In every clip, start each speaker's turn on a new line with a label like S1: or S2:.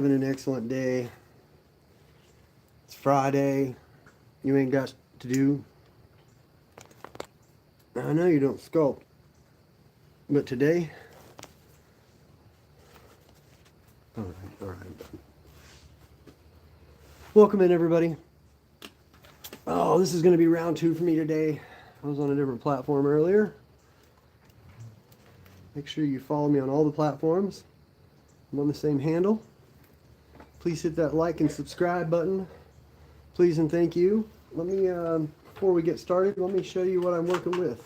S1: Having an excellent day. It's Friday. You ain't got to do. I know you don't sculpt, but today. All right. Welcome in, everybody. Oh, this is going to be round 2 for me today. I was on a different platform earlier. Make sure you follow me on all the platforms. I'm on the same handle. Please hit that like and subscribe button. Please and thank you. Let me, before we get started, let me show you what I'm working with.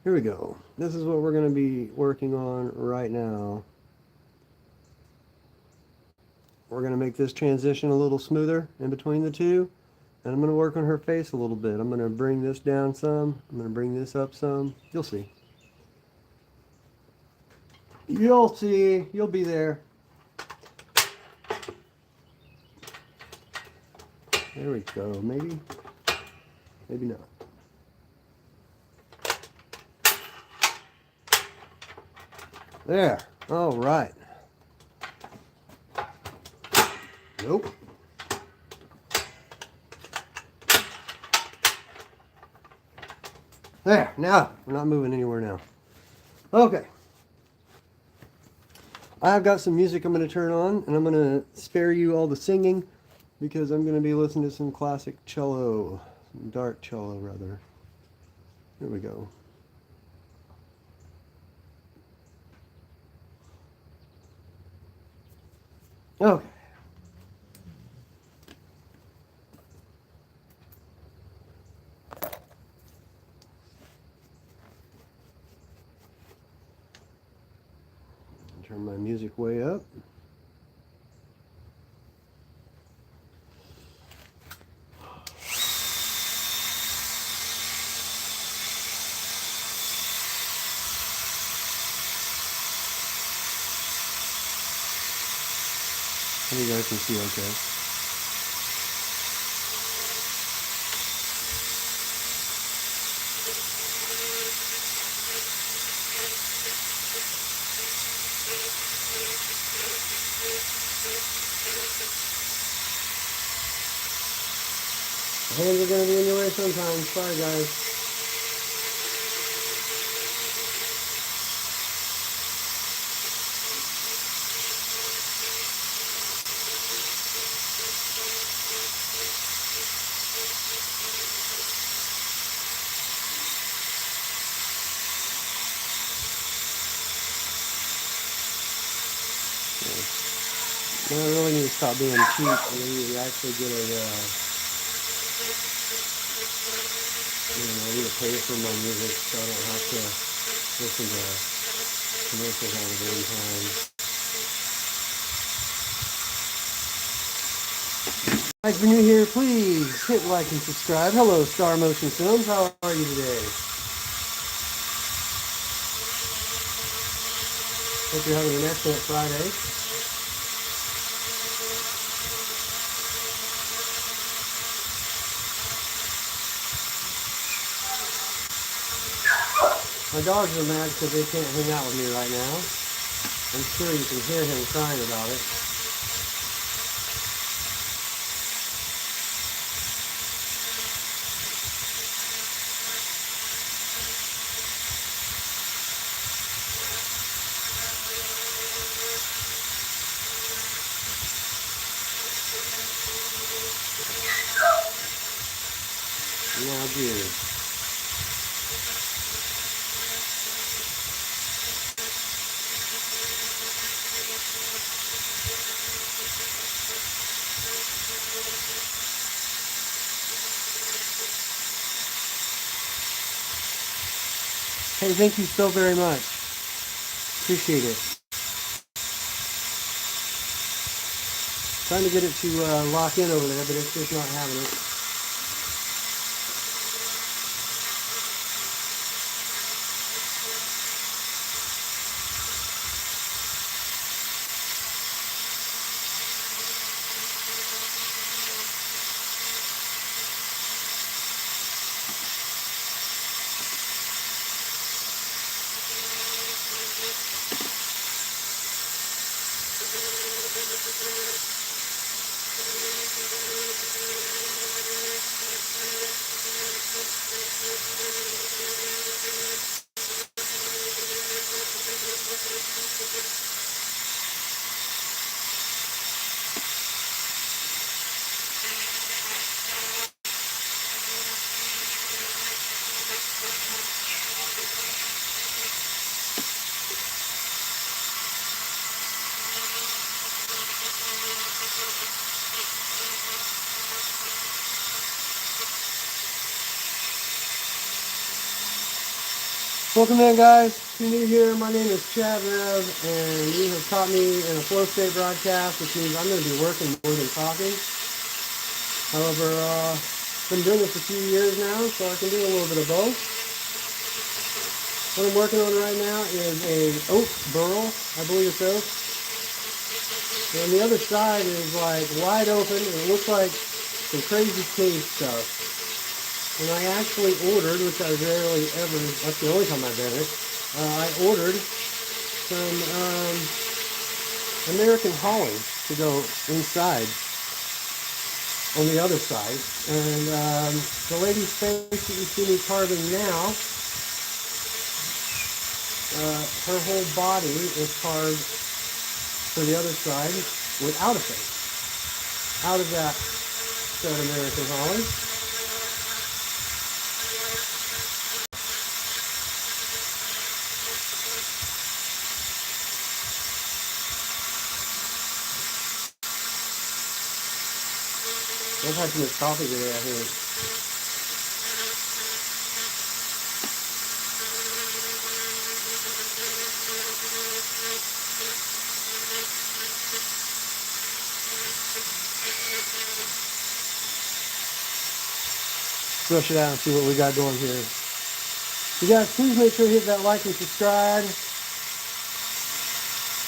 S1: Here we go. This is what we're going to be working on right now. We're going to make this transition a little smoother in between the two. And I'm going to work on her face a little bit. I'm going to bring this down some. I'm going to bring this up some. You'll see. You'll see. You'll be there. There we go. Maybe not. There. All right. Nope. There. Now, we're not moving anywhere now. Okay. I've got some music I'm going to turn on, and I'm going to spare you all the singing because I'm going to be listening to some classic cello, some dark cello rather. Here we go. Okay. Turn my music way up. I think you guys can see okay. The hands are going to be in your way sometimes. Sorry, guys. I really need to stop being cheap and need to actually get a, I need to pay for my music so I don't have to listen to commercials all the damn time. Guys, when you're here, please hit like and subscribe. Hello, Star Motion Films. How are you today? Hope you're having an excellent Friday. My dogs are mad because they can't hang out with me right now. I'm sure you can hear him crying about it. Now, good. Hey, thank you so very much. Appreciate it. Trying to get it to lock in over there, but it's just not having it. Welcome in, guys. If you're new here, my name is Chad Rev, and you have caught me in a flow state broadcast, which means I'm going to be working more than talking. However, I've been doing this a few years now, so I can do a little bit of both. What I'm working on right now is a oak burl, I believe it's oak. And the other side is like wide open, and it looks like some crazy cave stuff. And I actually ordered, which I rarely ever, that's the only time I've done it, I ordered some American holly to go inside on the other side. And the lady's face that you see me carving now, her whole body is carved for the other side without a face, out of that said American holly. I've had too much coffee today, I think. Brush it out and see what we got going here. You guys, please make sure you hit that like and subscribe.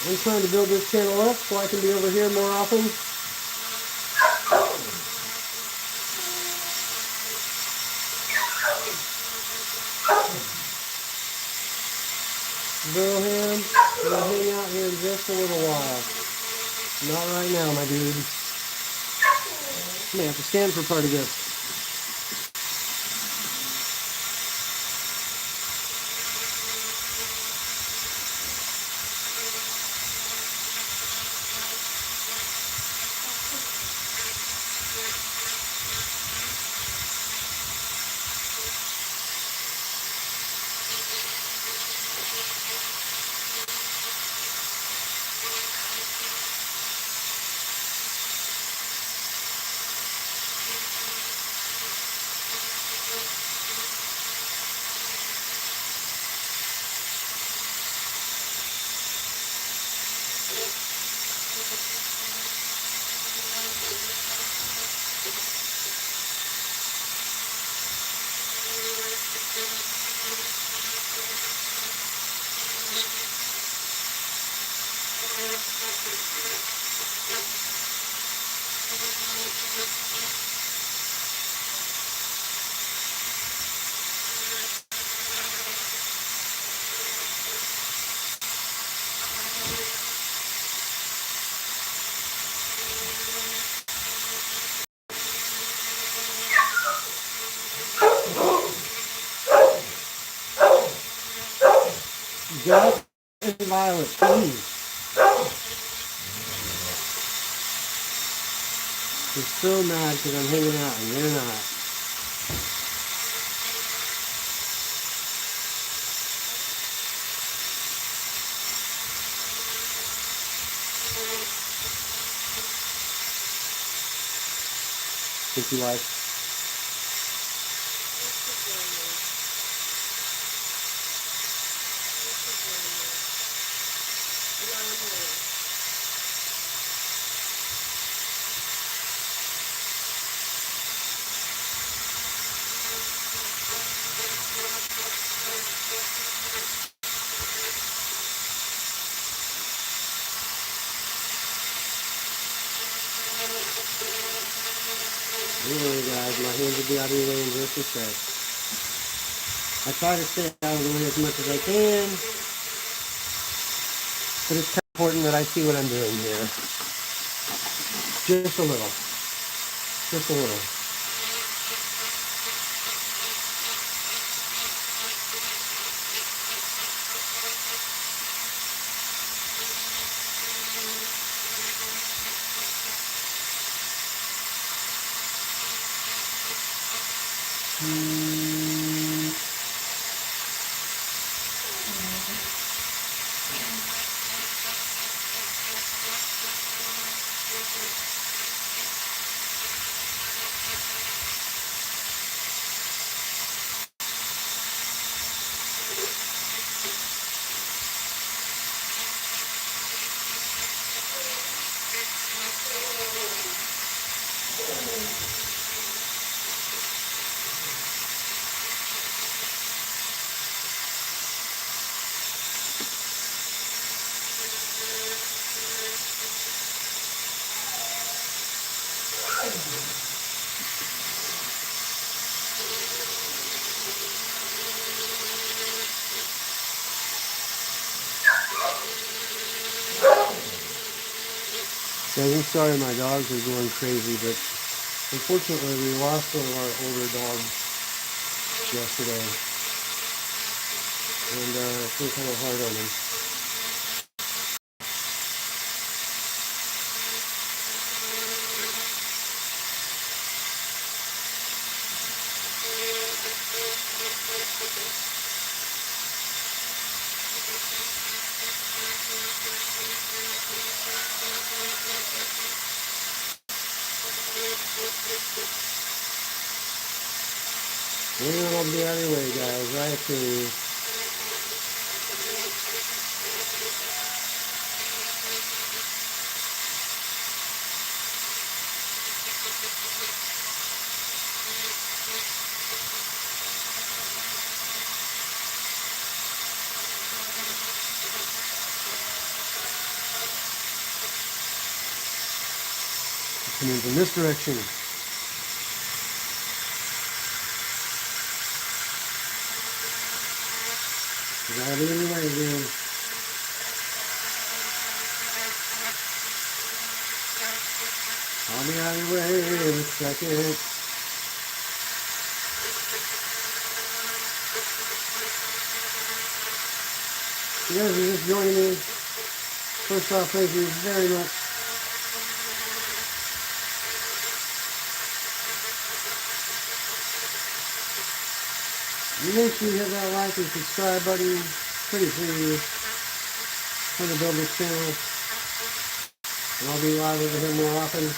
S1: I'm trying to build this channel up so I can be over here more often. Burlham, we're going to hang out here in just a little while. Not right now, my dude. I may have to stand for part of this. Just and Violet, please. You're so mad because I'm hanging out and you're not. Think you like? Anyway, guys, my hands will be out of your way in just a sec. I try to stay out of the way as much as I can, but it's kind of important that I see what I'm doing here. Just a little. Just a little. Yeah, I'm sorry my dogs are going crazy, but unfortunately we lost one of our older dogs yesterday. And it's been kind of hard on them. And I'll be out of your way, guys, right through. Coming from this direction. Gotta be in the way again. I'll be out of your way in a second. You guys are just joining me. First off, thank you very much. Make sure you hit that like and subscribe button. Pretty please. Trying to build this channel. And I'll be live over here more often.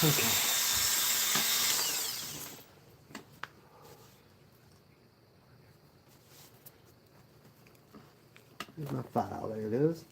S1: Okay. Here's my file. There it is.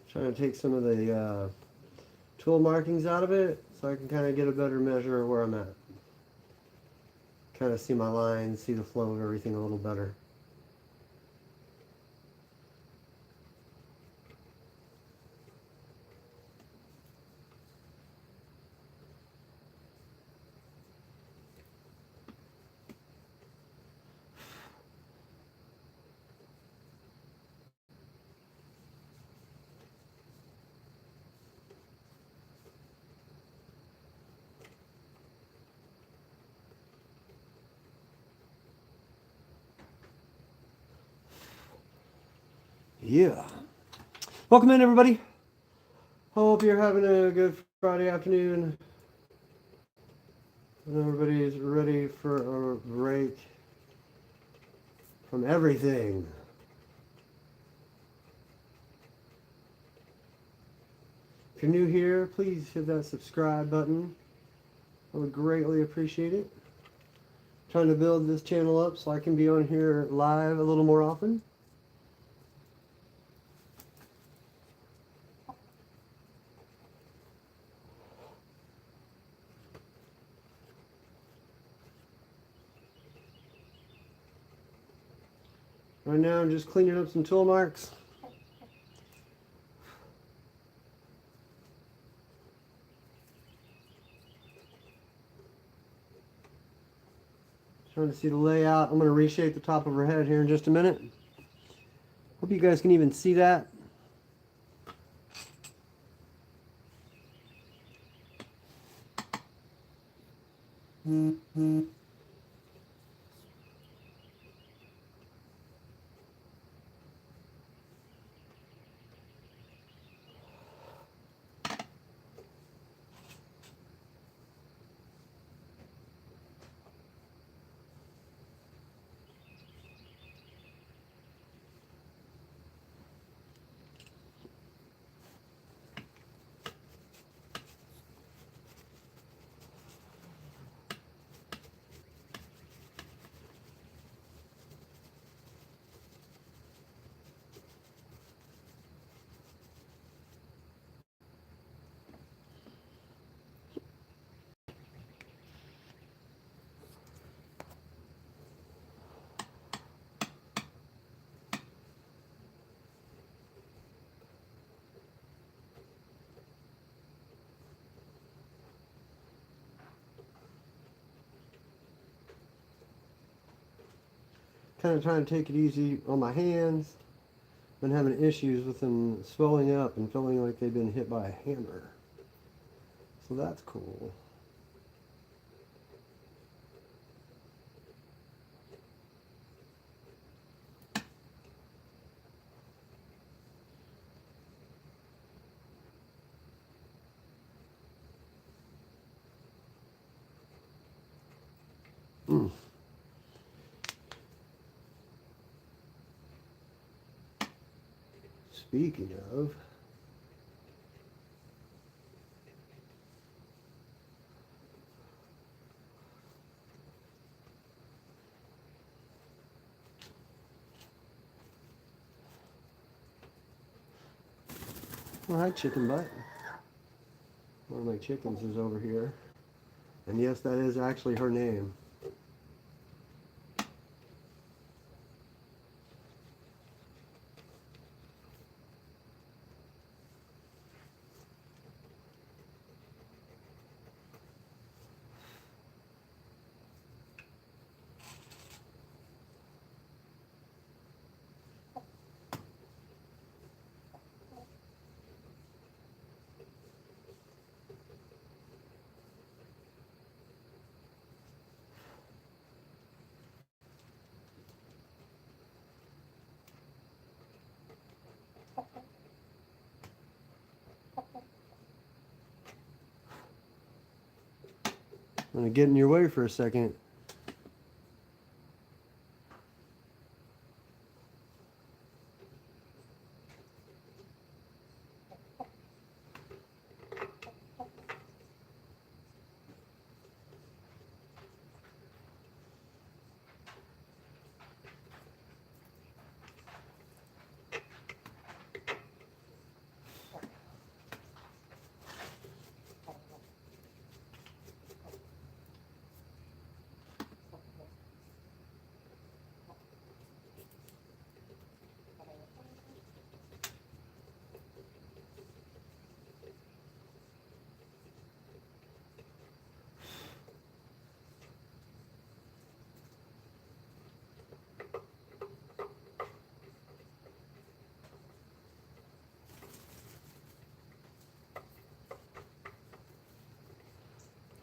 S1: Trying to take some of the tool markings out of it so I can kind of get a better measure of where I'm at. Kind of see my lines, see the flow of everything a little better. Yeah. Welcome in, everybody. Hope you're having a good Friday afternoon. And everybody's ready for a break from everything. If you're new here, please hit that subscribe button. I would greatly appreciate it. Trying to build this channel up so I can be on here live a little more often. Right now I'm just cleaning up some tool marks. Trying to see the layout. I'm going to reshape the top of her head here in just a minute. Hope you guys can even see that. kind of trying to take it easy on my hands. Been having issues with them swelling up and feeling like they've been hit by a hammer. So that's cool. Speaking of, well, hi chicken butt. One of my chickens is over here. And yes, that is actually her name. I'm going to get in your way for a second.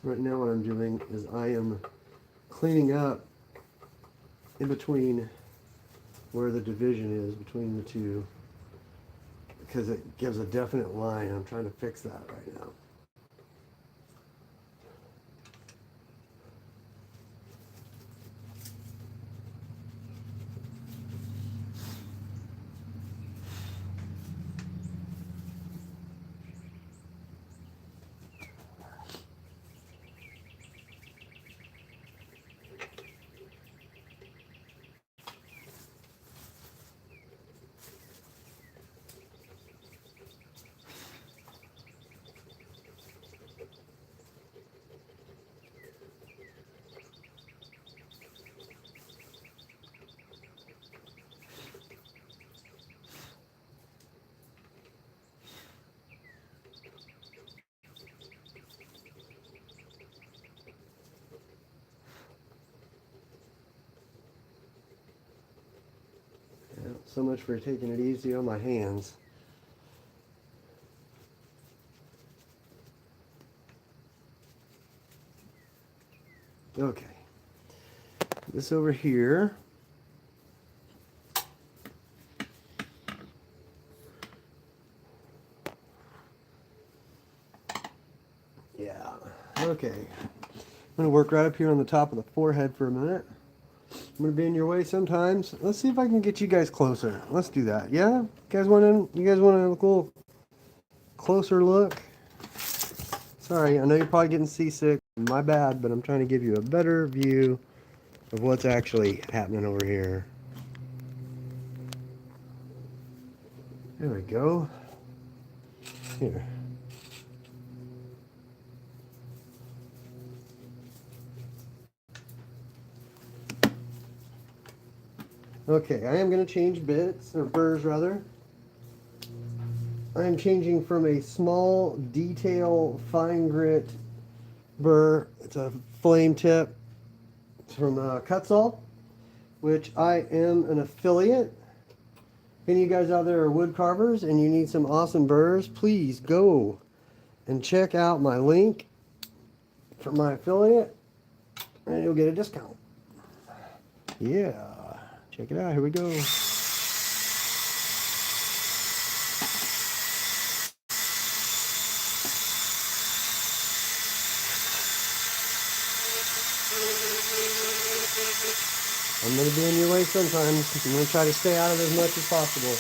S1: Right now what I'm doing is I am cleaning up in between where the division is between the two, because it gives a definite line. I'm trying to fix that right now. So much for taking it easy on my hands. Okay. This over here. Yeah. Okay. I'm going to work right up here on the top of the forehead for a minute. I'm gonna be in your way sometimes. Let's see if I can get you guys closer. Let's do that. Yeah? You guys want a little closer look? Sorry, I know you're probably getting seasick. My bad, but I'm trying to give you a better view of what's actually happening over here. There we go. Here. Okay, I am going to change bits, or burrs rather. I am changing from a small detail fine grit burr. It's a flame tip. It's from Cutsall. which I am an affiliate. If any of you guys out there are wood carvers and you need some awesome burrs, please go and check out my link for my affiliate and you'll get a discount. Yeah, check it out. Here we go. I'm going to be in your way sometimes. I'm going to try to stay out of it as much as possible.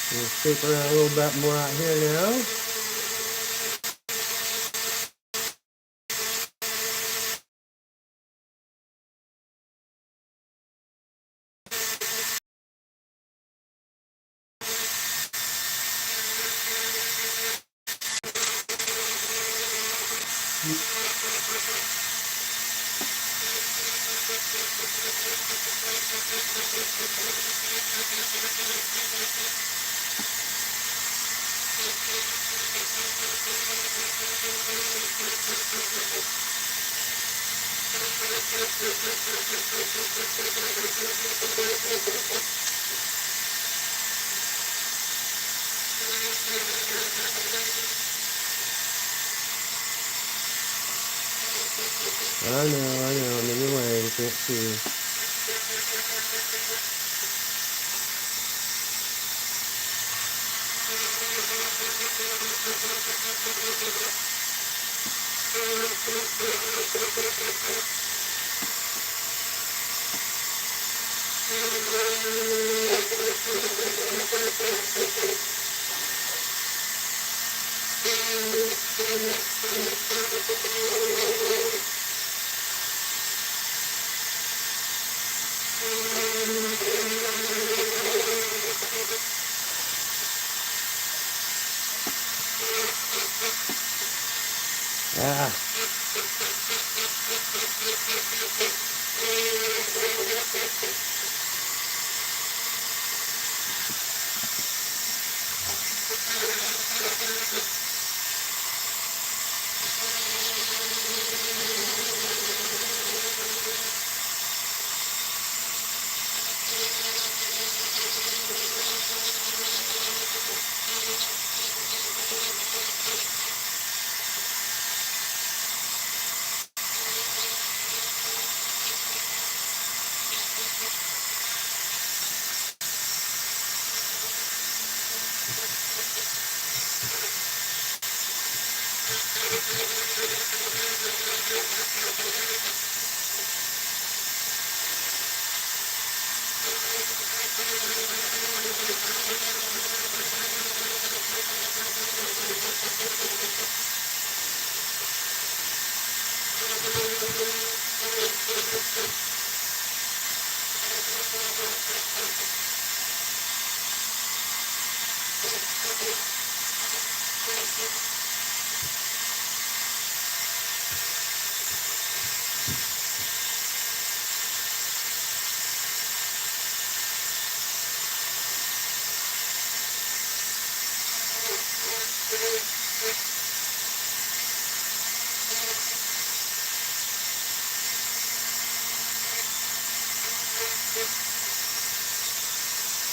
S1: I'm going to shape around a little bit more out here now. I know, I'm in your way, you can't see. Ah.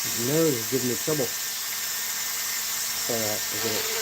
S1: His nose is giving me trouble. Alright, I get it.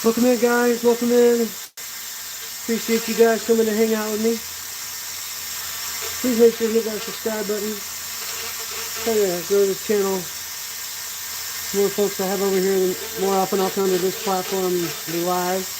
S1: Welcome in, guys. Welcome in. Appreciate you guys coming to hang out with me. Please make sure to hit that subscribe button. Try to grow this channel. The more folks I have over here, the more often I'll come to this platform and be live.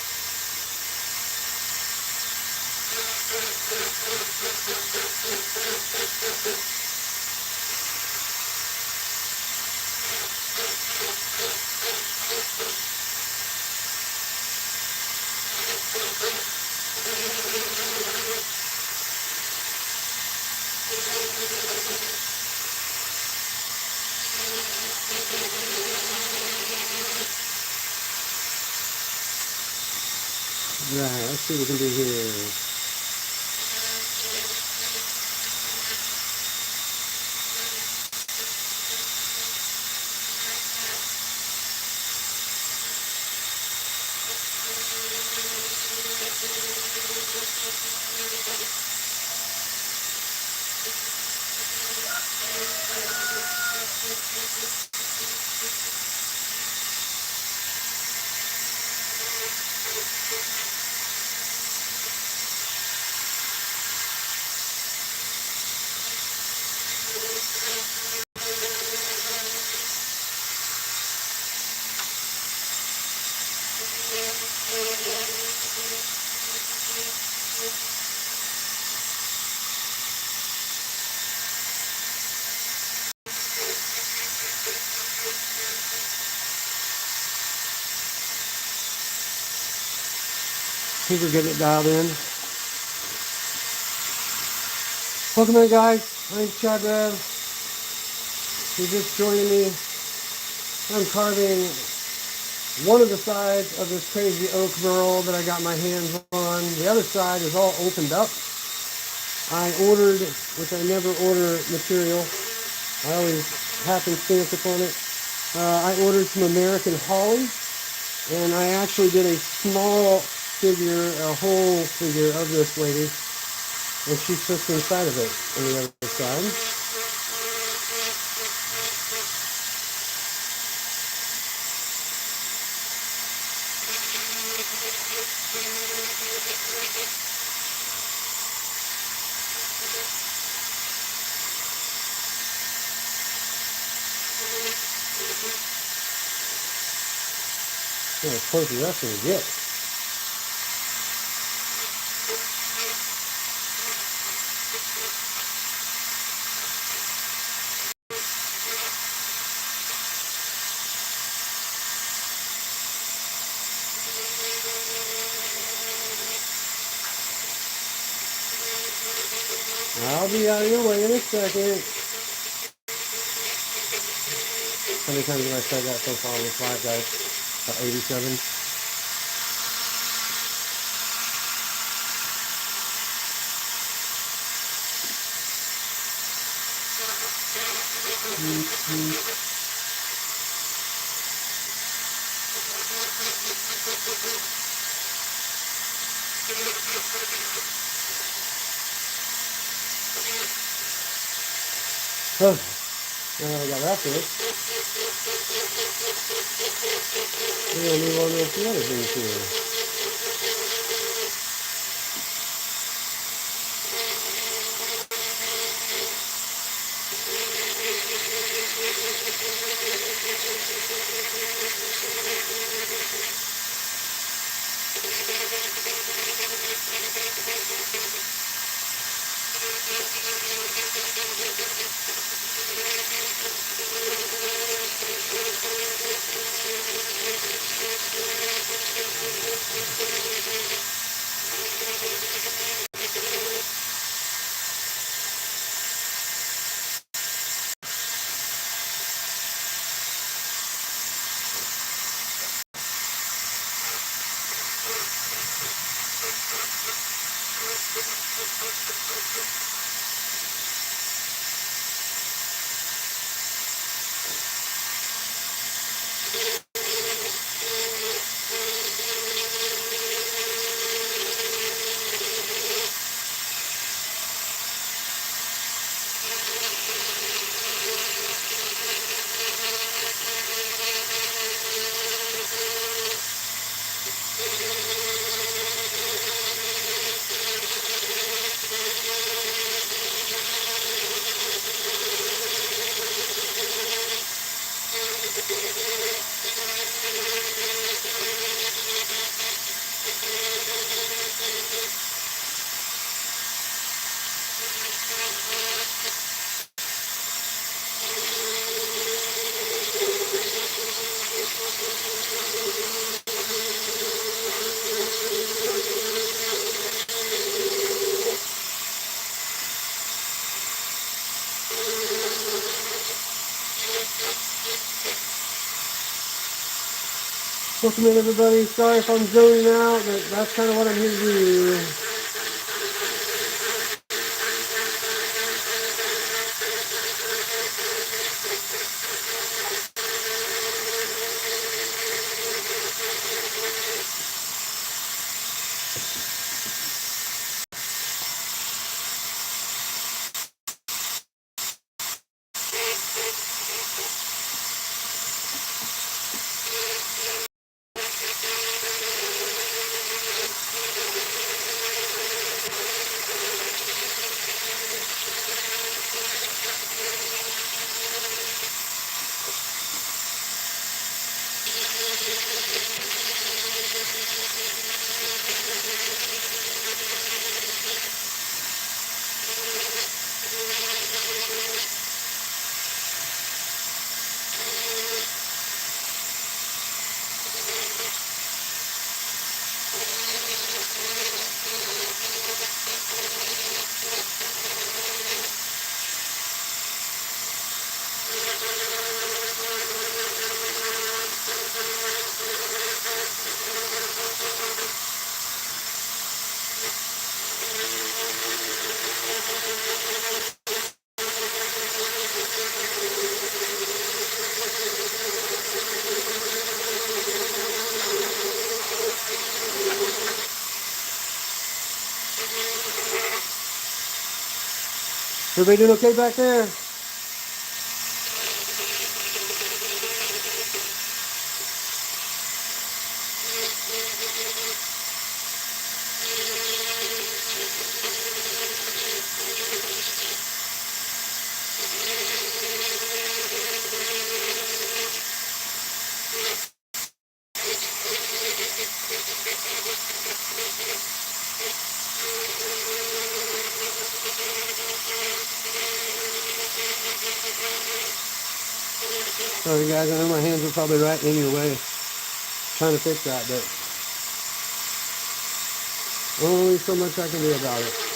S1: Right, let's see what we can do here. I think we're getting it dialed in. Welcome in, guys. I'm Chad Rev. You're just joining me. I'm carving one of the sides of this crazy oak burl that I got my hands on. The other side is all opened up. I ordered, which I never order material. I always happenstance upon it. I ordered some American holly, and I actually did a small figure, a whole figure of this lady, and she sits inside of it on the other side. Yeah, as close as that's gonna get. I'll be out of your way in a second. How many times have I said that so far on this live, guys? About 87. Oh, now that I got after it, we're going to move on to a few other things here. Welcome in, everybody. Sorry if I'm zoning out, but that's kind of what I'm here to do. Everybody doing okay back there? Sorry guys, I know my hands are probably right in your way. Trying to fix that, but only so much I can do about it.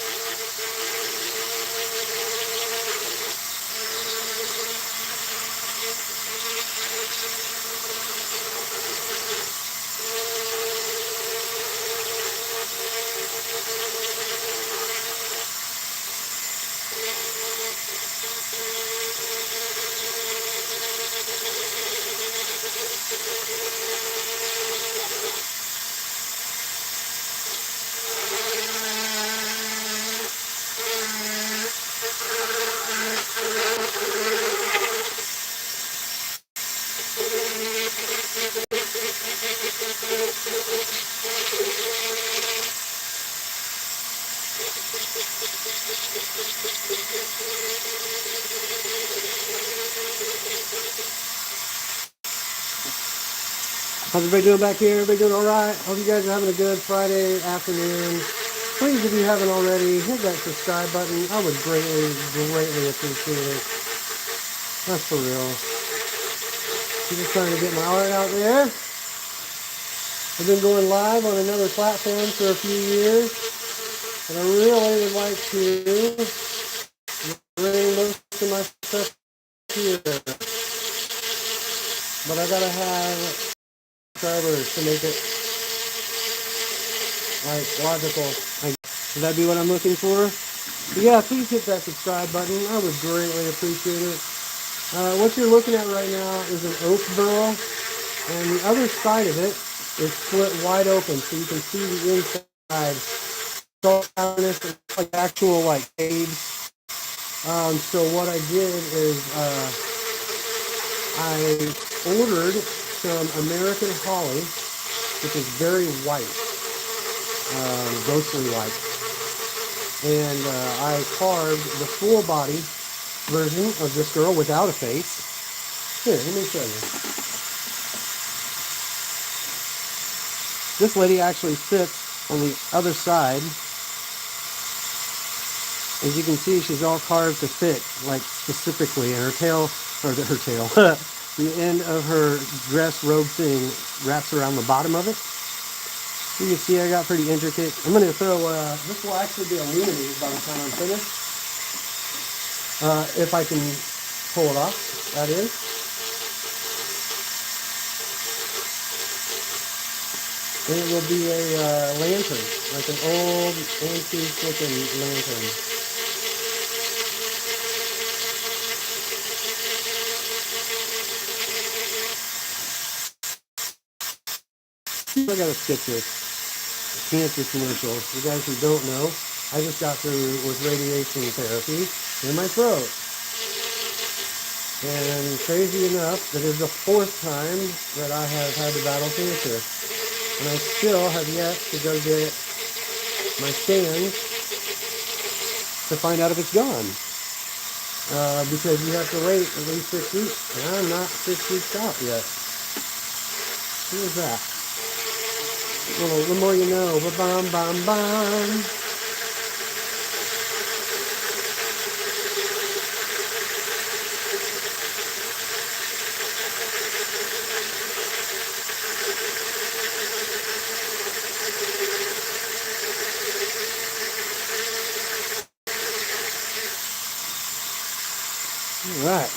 S1: How's everybody doing back here? Everybody doing all right? Hope you guys are having a good Friday afternoon. Please, if you haven't already, hit that subscribe button. I would greatly, greatly appreciate it. That's for real. I'm just trying to get my art out there. I've been going live on another platform for a few years, and I really would like to bring most of my stuff here. But I gotta have subscribers to make it like logical. Would that be what I'm looking for? But yeah, please hit that subscribe button. I would greatly appreciate it. What you're looking at right now is an oak burl, and the other side of it is split wide open, so you can see the inside. So it's like actual like caves. So what I did is I ordered some American holly, which is very white, ghostly white, and I carved the full body version of this girl without a face. Here, let me show you. This lady actually sits on the other side. As you can see, she's all carved to fit, like specifically, and her tail, the end of her dress robe thing wraps around the bottom of it. You can see I got pretty intricate. I'm going to throw, this will actually be illuminated by the time I'm finished. If I can pull it off, that is. And it will be a lantern, like an old antique looking lantern. I gotta skip this cancer commercial. For you guys who don't know, I just got through with radiation therapy in my throat. And crazy enough, that is the 4th time that I have had to battle cancer. And I still have yet to go get my scans to find out if it's gone. Because you have to wait at least 6 weeks. And I'm not 6 weeks out yet. Who is that? Well, the more you know. Ba-bam, bam, bam. Alright.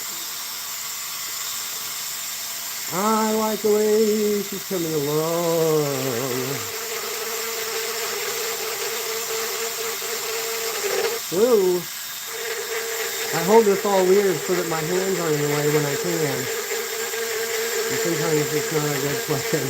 S1: I like the way she's coming along. Whoa. I hold this all weird so that my hands aren't in the way when I can. And sometimes it's not a good plan.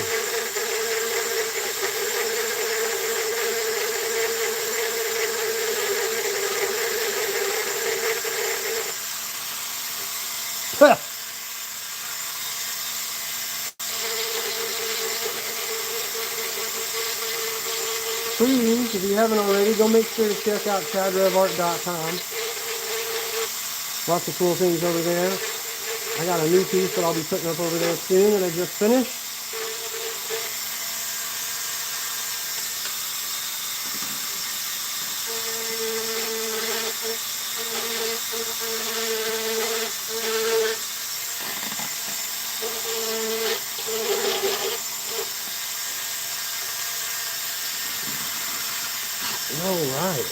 S1: Please, if you haven't already, go make sure to check out chadrevart.com. Lots of cool things over there. I got a new piece that I'll be putting up over there soon that I just finished. All right.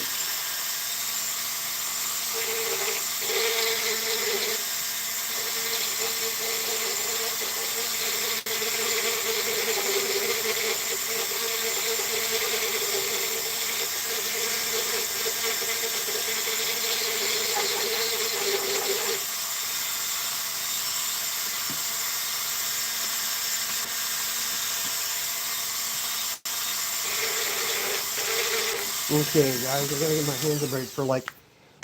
S1: Okay, guys, I gotta get my hands a break for like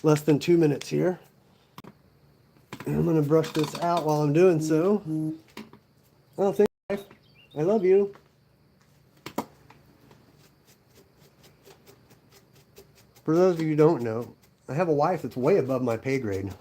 S1: less than 2 minutes here. And I'm gonna brush this out while I'm doing so. Oh, thank you. I love you. For those of you who don't know, I have a wife that's way above my pay grade.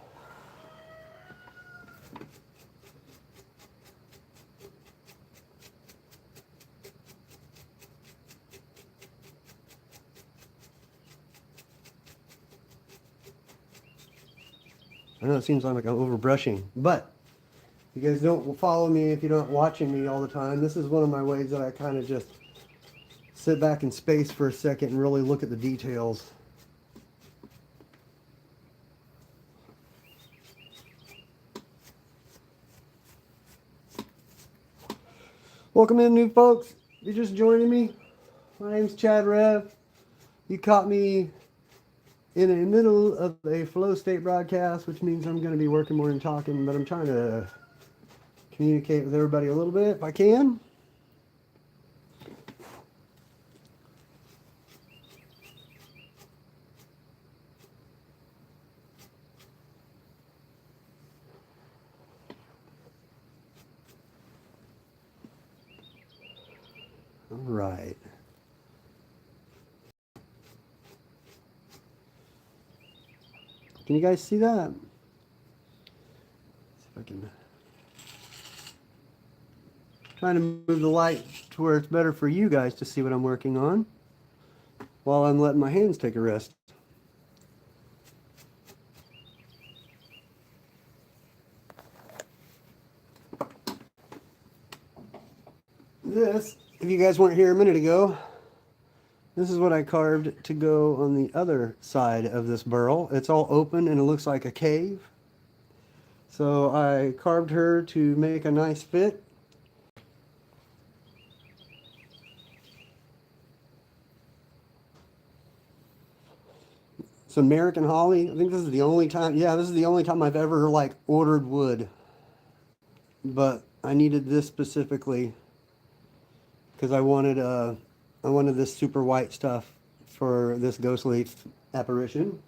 S1: I know it seems like I'm overbrushing, but you guys don't follow me if you're not watching me all the time. This is one of my ways that I kind of just sit back in space for a second and really look at the details. Welcome in, new folks. If you're just joining me, my name's Chad Rev. You caught me in the middle of a flow state broadcast, which means I'm going to be working more than talking, but I'm trying to communicate with everybody a little bit if I can. All right. Can you guys see that? See if I can. Trying to move the light to where it's better for you guys to see what I'm working on while I'm letting my hands take a rest. This, if you guys weren't here a minute ago, this is what I carved to go on the other side of this burl. It's all open and it looks like a cave. So I carved her to make a nice fit. It's American holly. I think this is the only time, yeah, this is the only time I've ever like ordered wood. But I needed this specifically because I wanted this super white stuff for this ghost leaf apparition.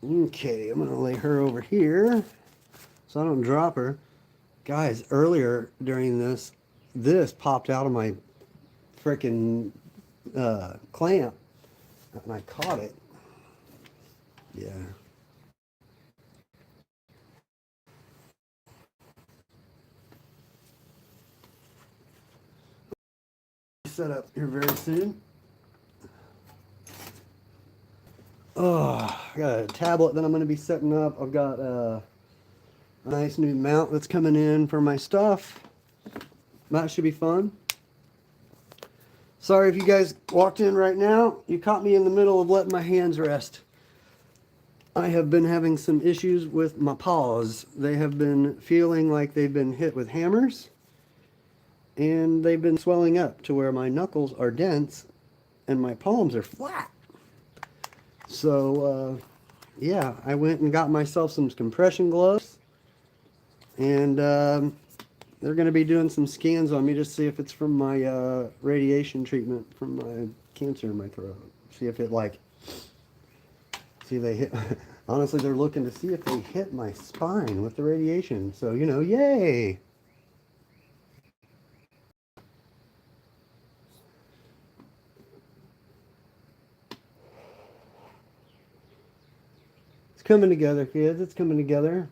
S1: Okay, I'm gonna lay her over here so I don't drop her. Guys, earlier during this popped out of my frickin' clamp and I caught it. Yeah. Set up here very soon. Oh, I got a tablet that I'm going to be setting up. I've got a nice new mount that's coming in for my stuff. That should be fun. Sorry if you guys walked in right now. You caught me in the middle of letting my hands rest. I have been having some issues with my paws. They have been feeling like they've been hit with hammers. And they've been swelling up to where my knuckles are dense and my palms are flat. So, yeah, I went and got myself some compression gloves. And they're going to be doing some scans on me to see if it's from my radiation treatment from my cancer in my throat. See if it see if they hit. Honestly, they're looking to see if they hit my spine with the radiation. So, you know, yay! It's coming together, kids. It's coming together.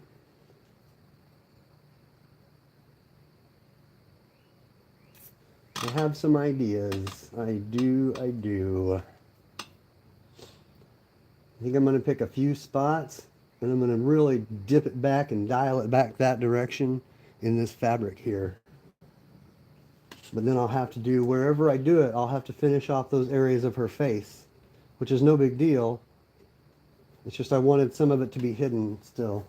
S1: I have some ideas. I do. I think I'm going to pick a few spots and I'm going to really dip it back and dial it back that direction in this fabric here. But then I'll have to do, wherever I do it, I'll have to finish off those areas of her face, which is no big deal. It's just I wanted some of it to be hidden still.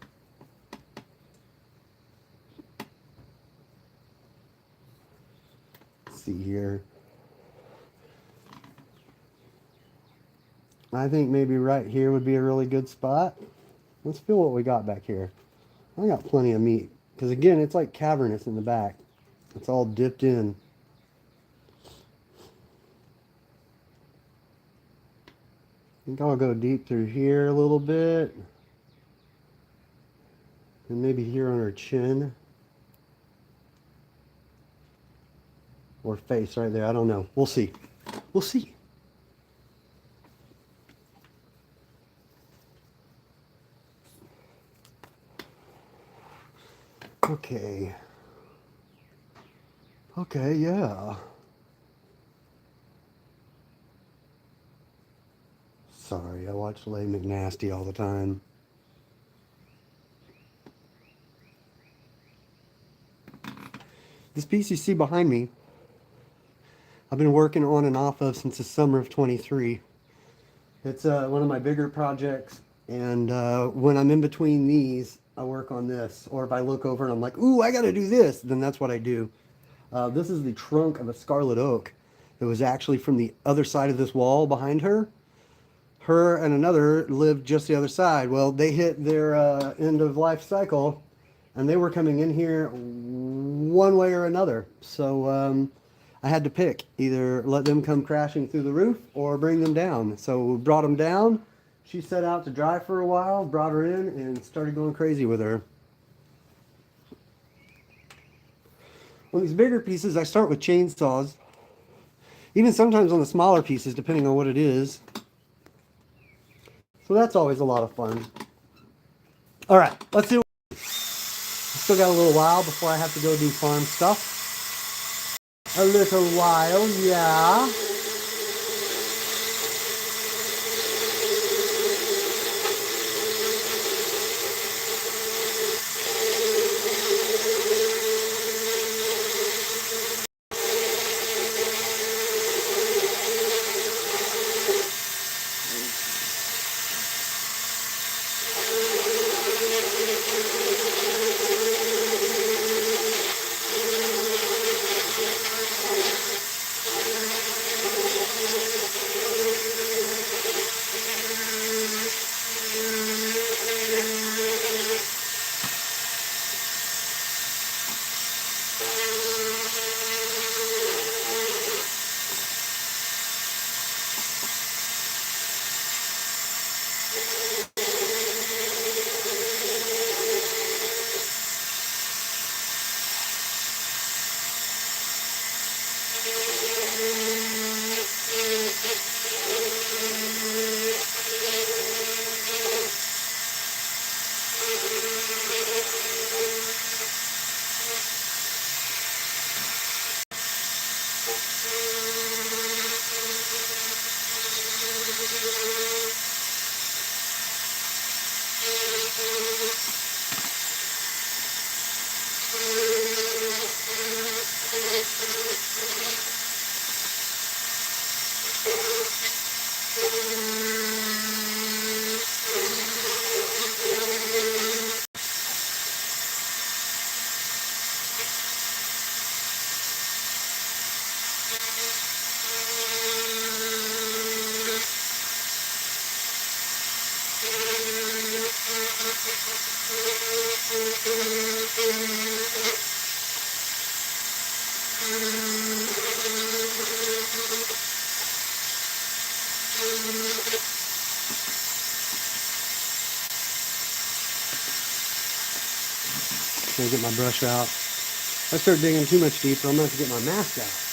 S1: Let's see here. I think maybe right here would be a really good spot. Let's feel what we got back here. I got plenty of meat. Because again, it's like cavernous in the back. It's all dipped in. I think I'll go deep through here a little bit. And maybe here on her chin. Or face right there. I don't know. We'll see. We'll see. Okay. Okay, yeah. Sorry, I watch Leigh McNasty all the time. This piece you see behind me, I've been working on and off of since the summer of 23. It's one of my bigger projects, and when I'm in between these, I work on this. Or if I look over and I'm like, ooh, I gotta do this, then that's what I do. This is the trunk of a scarlet oak. It was actually from the other side of this wall behind her. Her and another lived just the other side. Well, they hit their end of life cycle, and they were coming in here one way or another. So I had to pick, either let them come crashing through the roof or bring them down. So we brought them down. She set out to dry for a while, brought her in, and started going crazy with her. On these bigger pieces, I start with chainsaws. Even sometimes on the smaller pieces, depending on what it is. So that's always a lot of fun. All right, let's do it. Still got a little while before I have to go do farm stuff. A little while, yeah. Gonna get my brush out. If I start digging too much deeper, I'm gonna have to get my mask out.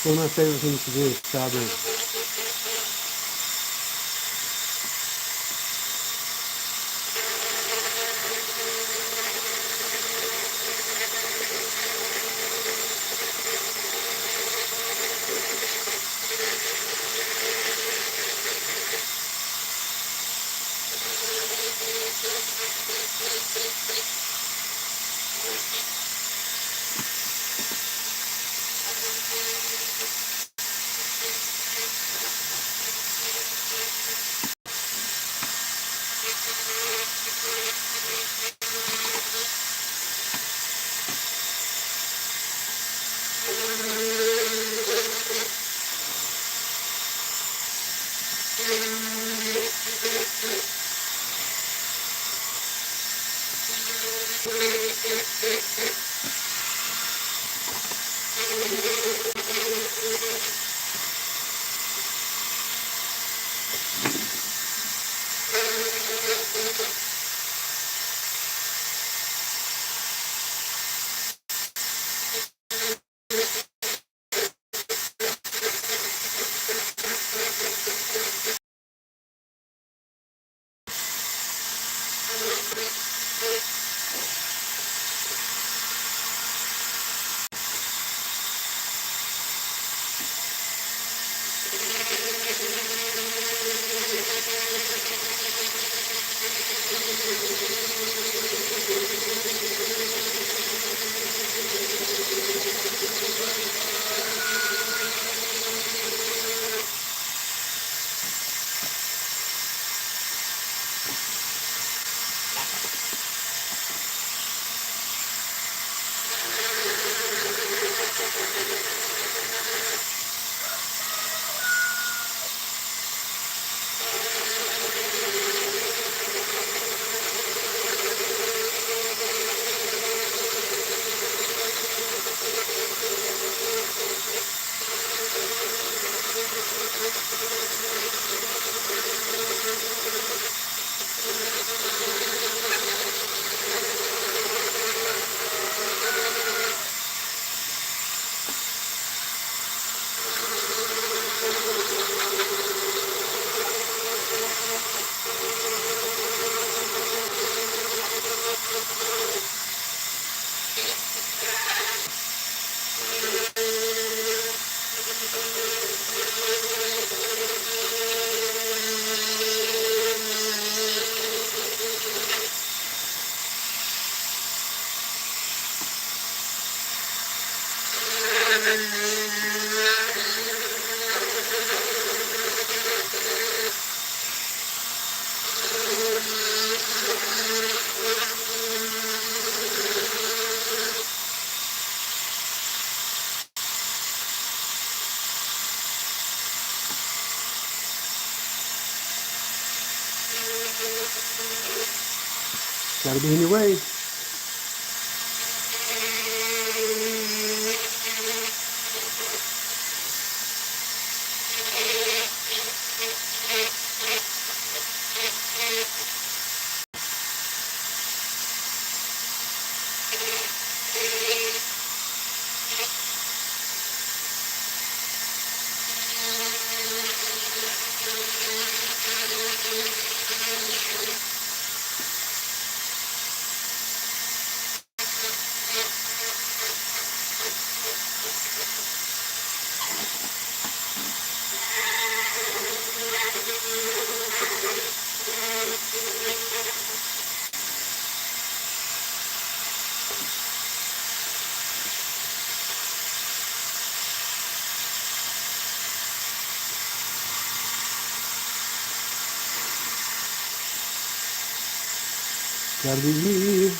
S1: One of my favorite things to do is fabric. Gotta be in your way. Gotta be you.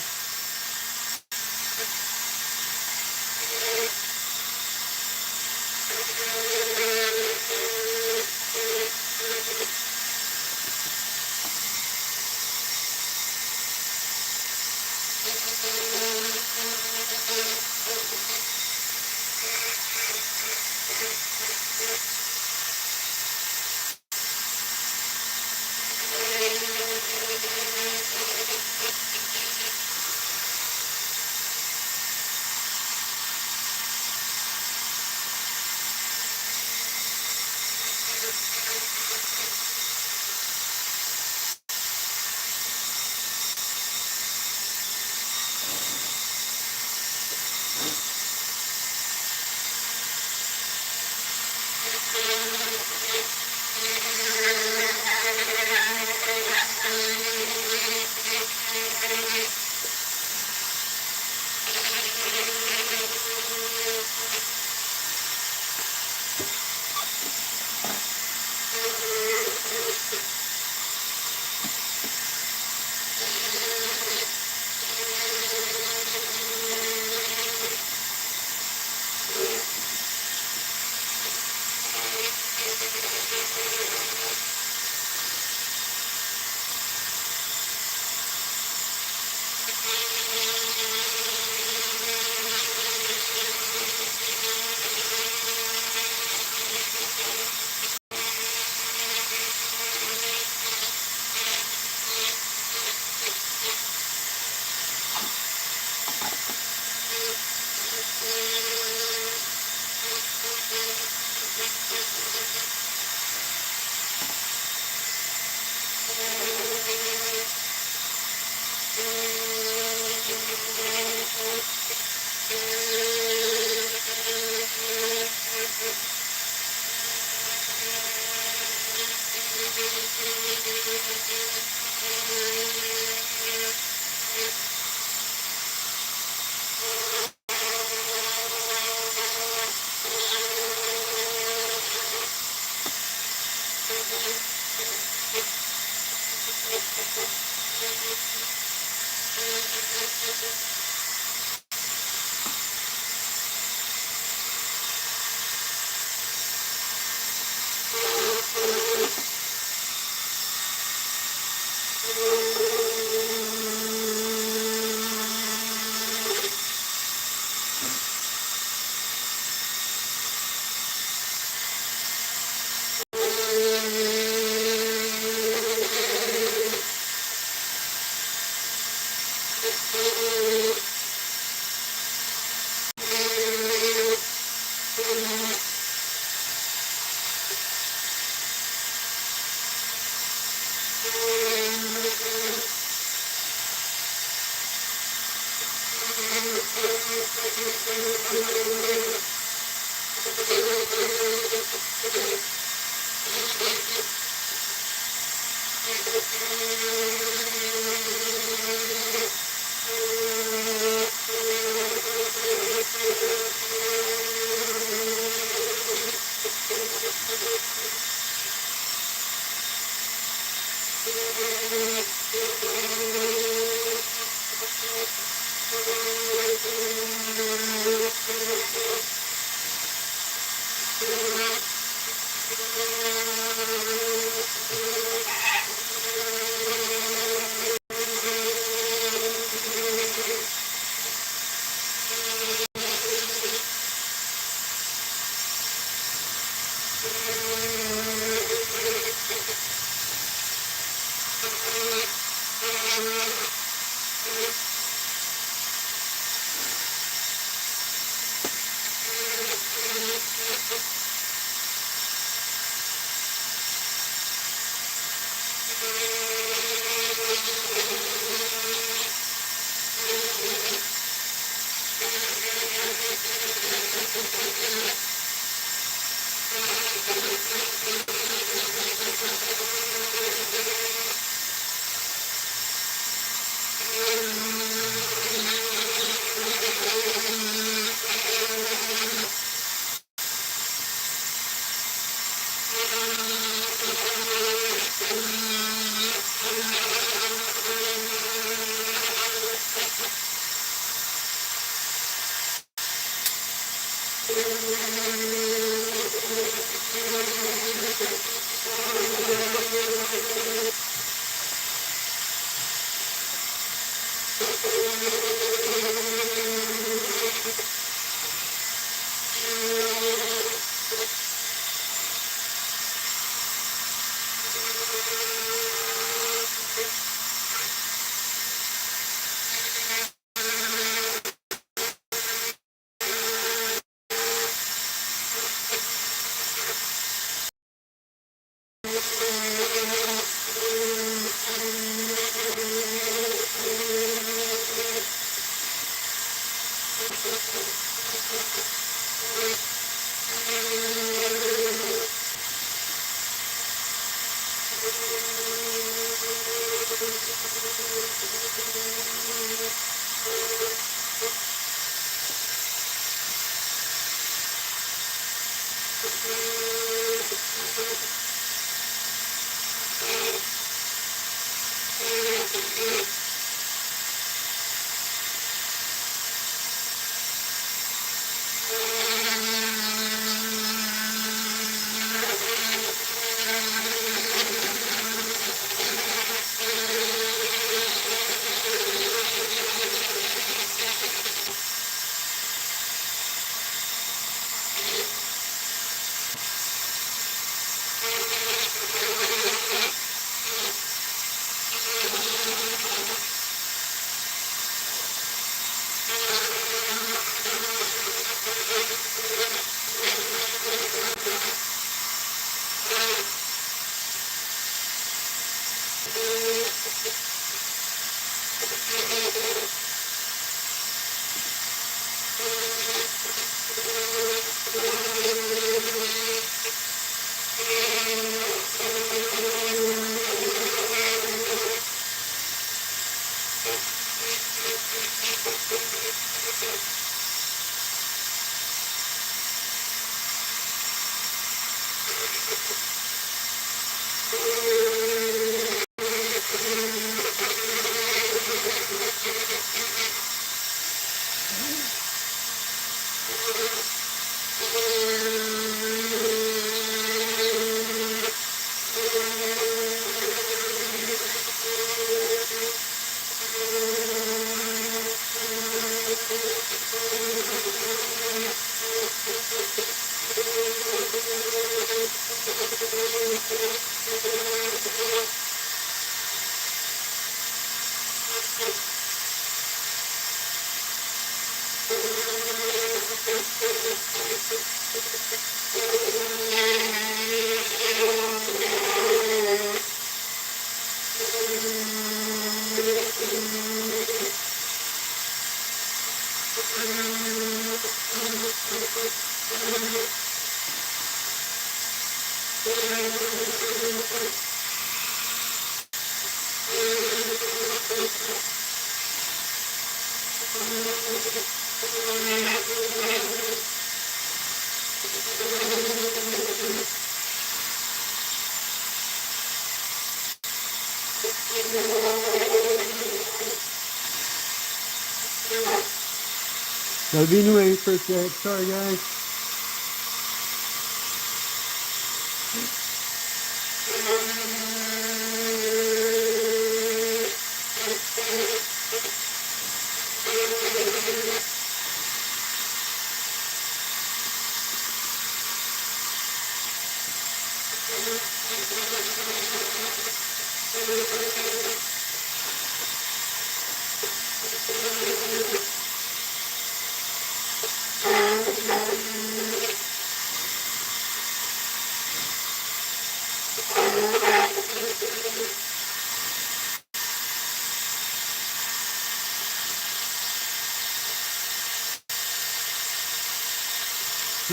S1: I've been away for a sec. Sorry, guys.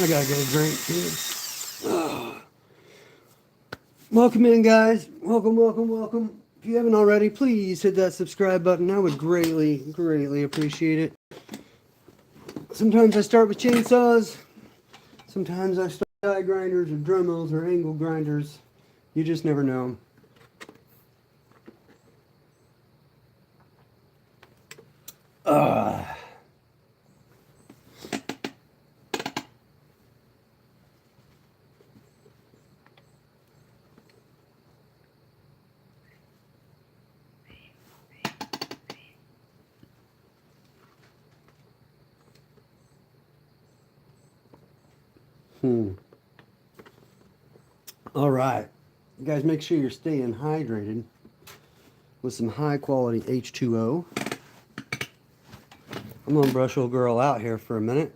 S1: I gotta get a drink too. Welcome in, guys. Welcome, welcome, welcome. If you haven't already, please hit that subscribe button. I would greatly, greatly appreciate it. Sometimes I start with chainsaws. Sometimes I start with die grinders or Dremels or angle grinders. You just never know. All right. You guys make sure you're staying hydrated with some high quality H2O. I'm going to brush old girl out here for a minute.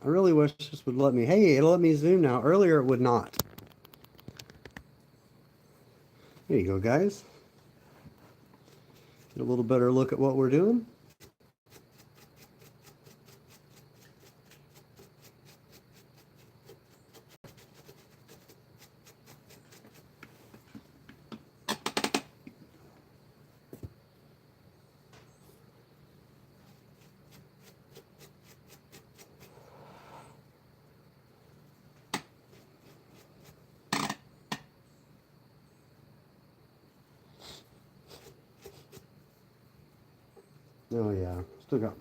S1: I really wish this would let me. Hey, it'll let me zoom now. Earlier it would not. There you go, guys. Get a little better look at what we're doing. Oh yeah, still got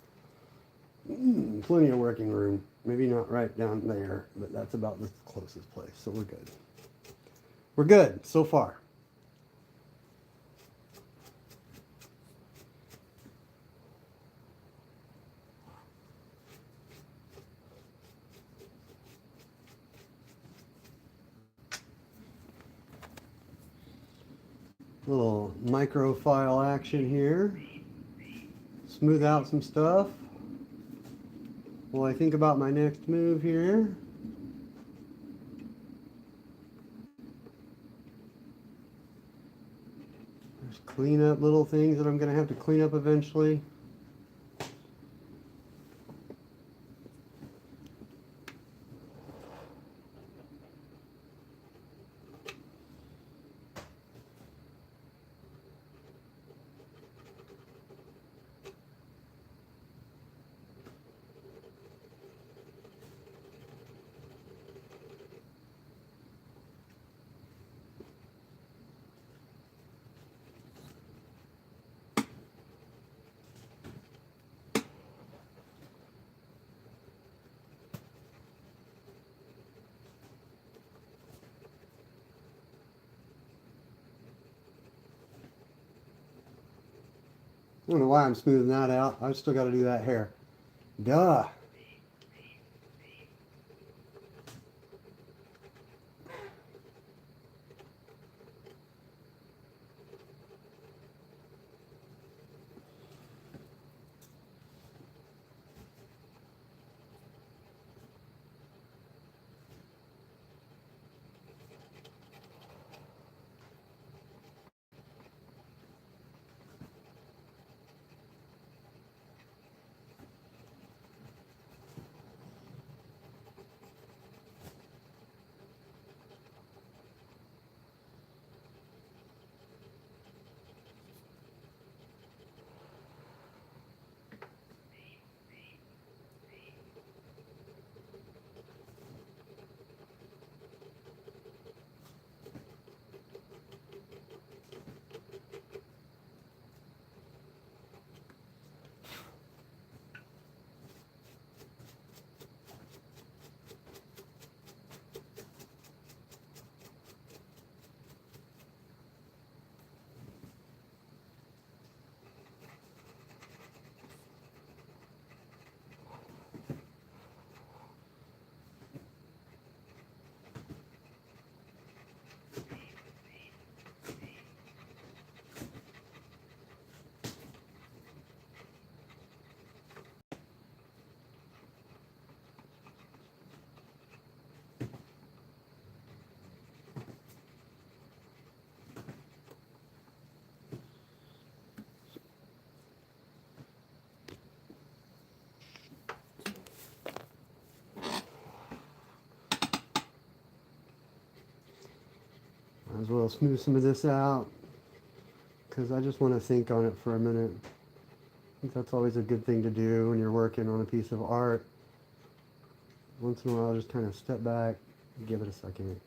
S1: plenty of working room. Maybe not right down there, but that's about the closest place, so we're good. We're good so far. Little micro file action here. Smooth out some stuff while I think about my next move here. Just clean up little things that I'm going to have to clean up eventually. I don't know why I'm smoothing that out. I've still got to do that hair. Duh. Might as well smooth some of this out because I just want to think on it for a minute. I think that's always a good thing to do when you're working on a piece of art. Once in a while, just kind of step back and give it a second.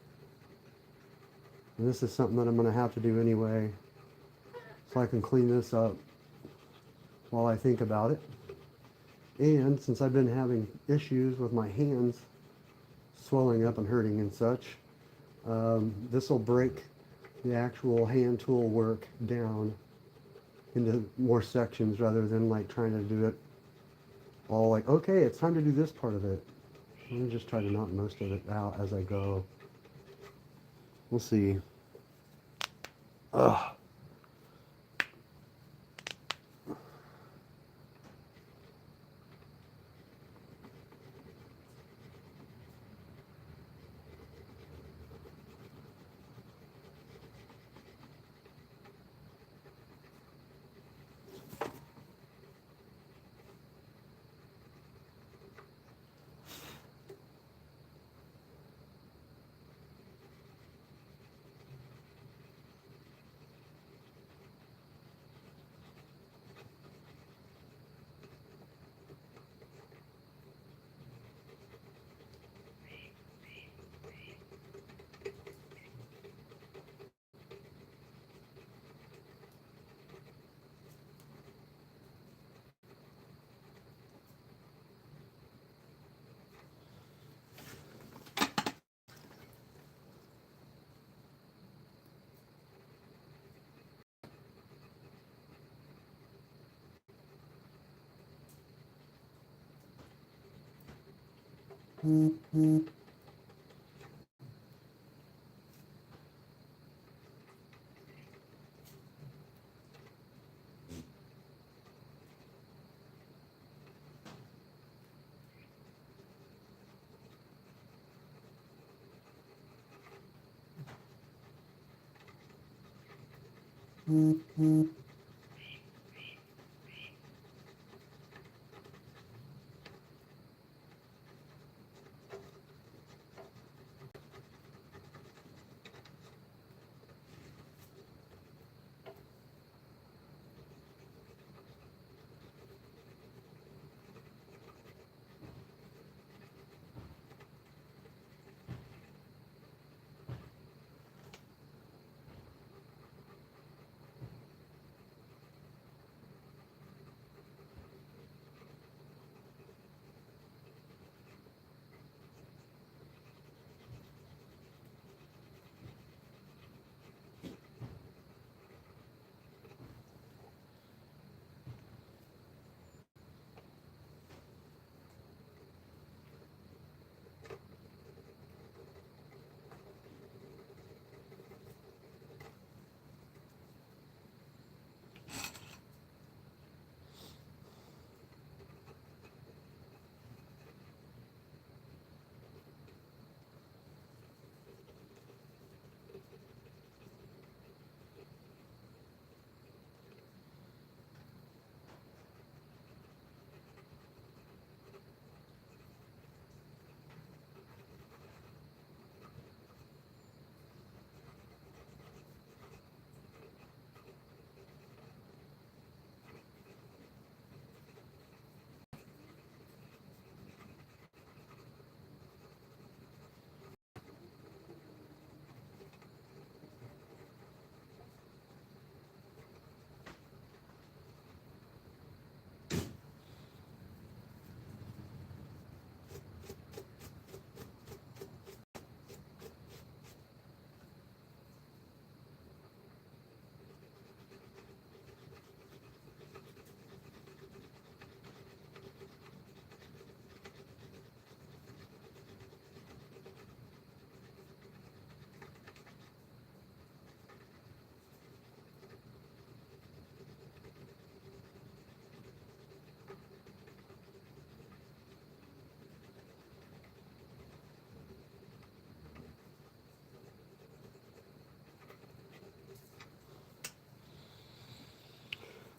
S1: And this is something that I'm going to have to do anyway, so I can clean this up while I think about it. And since I've been having issues with my hands swelling up and hurting and such, this will break the actual hand tool work down into more sections rather than like trying to do it all like, okay, it's time to do this part of it. Let me just try to knock most of it out as I go. We'll see. Ugh.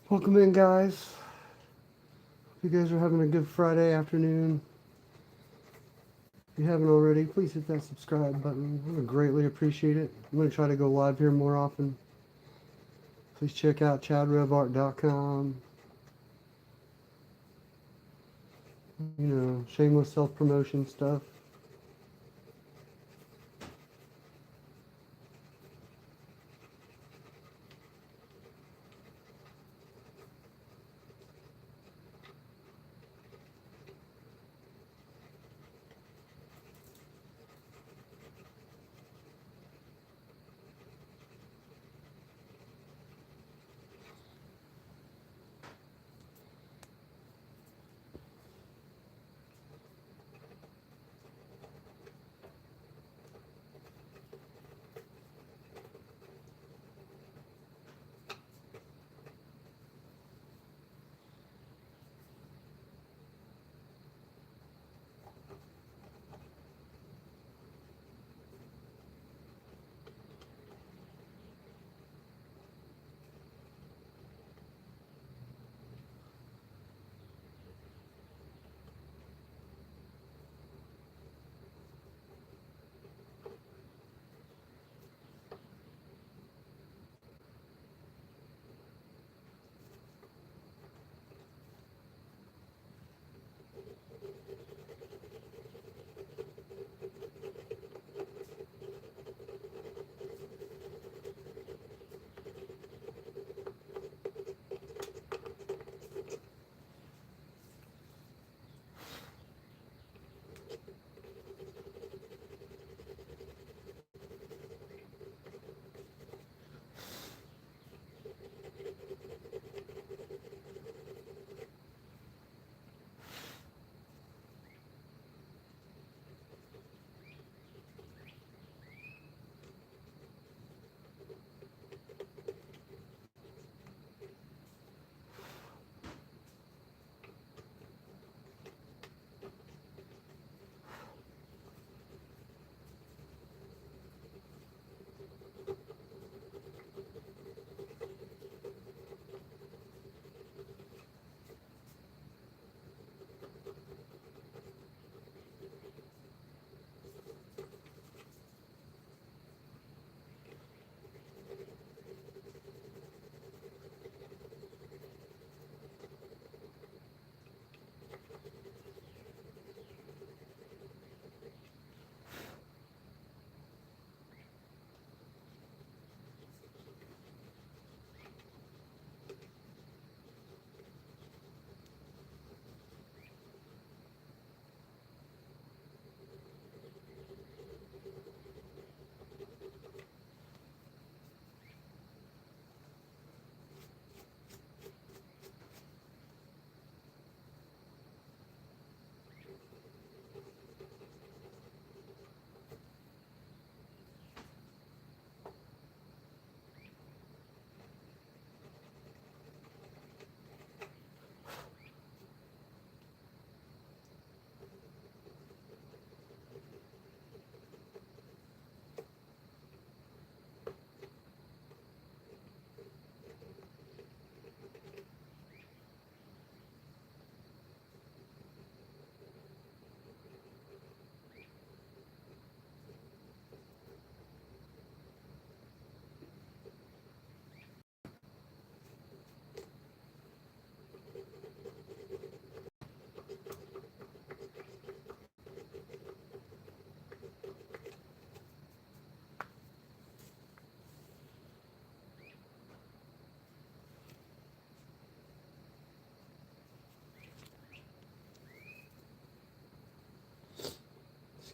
S1: Welcome in, guys. Hope you guys are having a good Friday afternoon. If you haven't already, please hit that subscribe button. I would greatly appreciate it. I'm going to try to go live here more often. Please check out chadrevart.com. You know, shameless self-promotion stuff.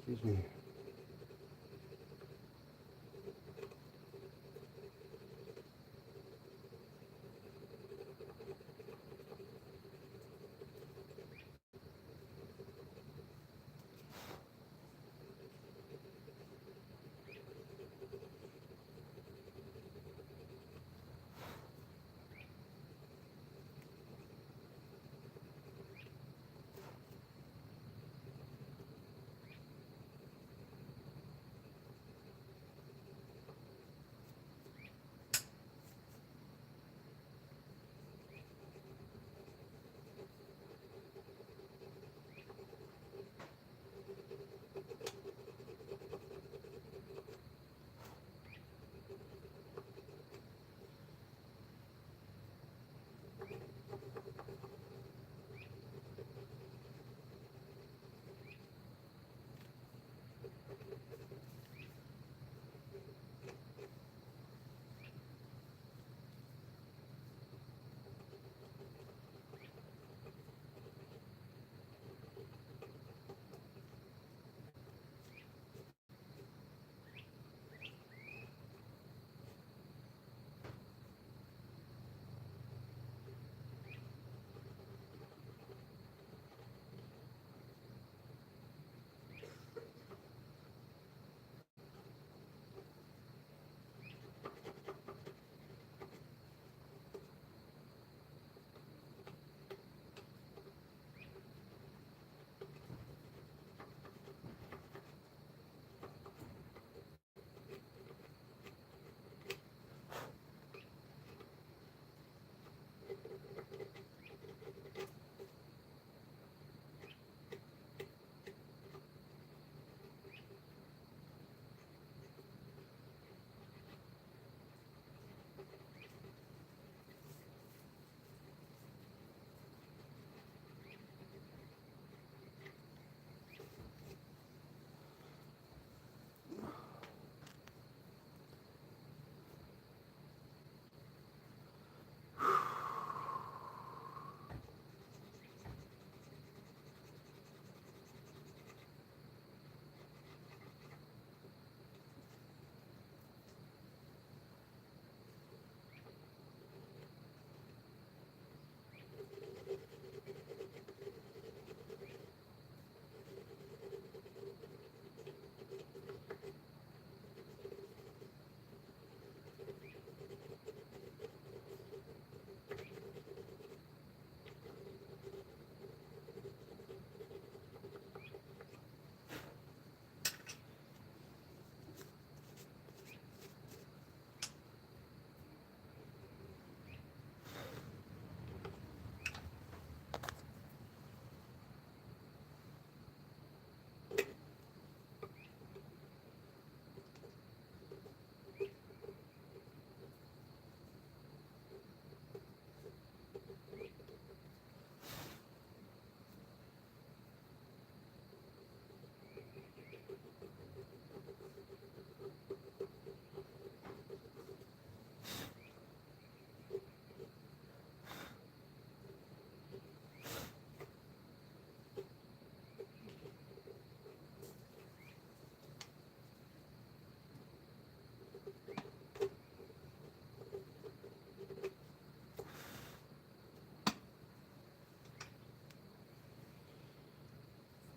S1: Excuse me.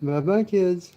S1: Bye bye, kids.